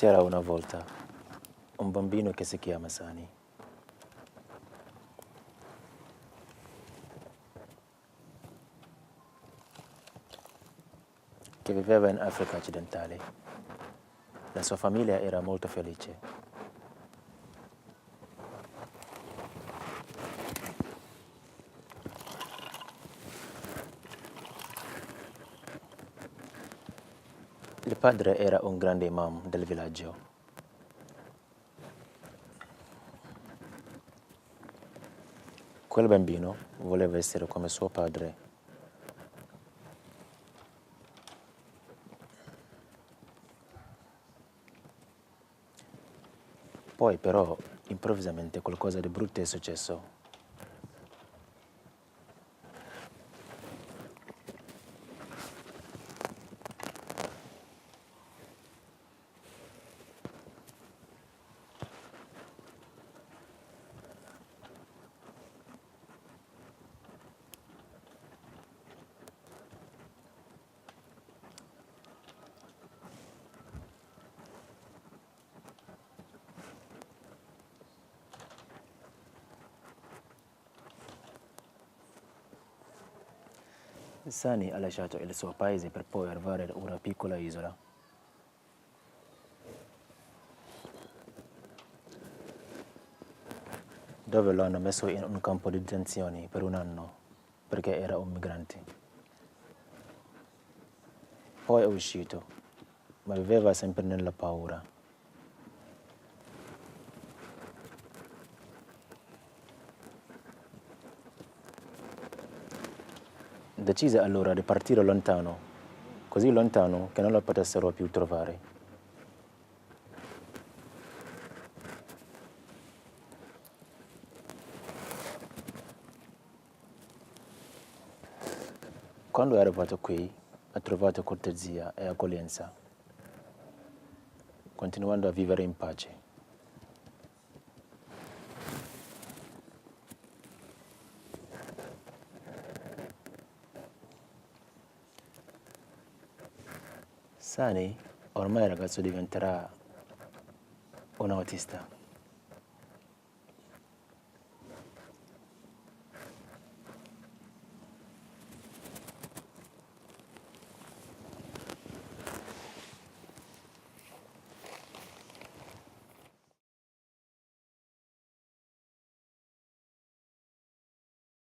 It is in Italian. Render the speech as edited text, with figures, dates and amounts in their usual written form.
C'era una volta un bambino che si chiama Sani. Che viveva in Africa occidentale. La sua famiglia era molto felice. Il padre era un grande imam del villaggio. Quel bambino voleva essere come suo padre. Poi però improvvisamente qualcosa di brutto è successo. Sani ha lasciato il suo paese per poi arrivare a una piccola isola. Dove lo hanno messo in un campo di detenzione per un anno, perché era un migrante. Poi è uscito, ma viveva sempre nella paura. Decise allora di partire lontano, così lontano che non lo potessero più trovare. Quando è arrivato qui, ha trovato cortesia e accoglienza, continuando a vivere in pace. Sani, ormai il ragazzo diventerà un autista.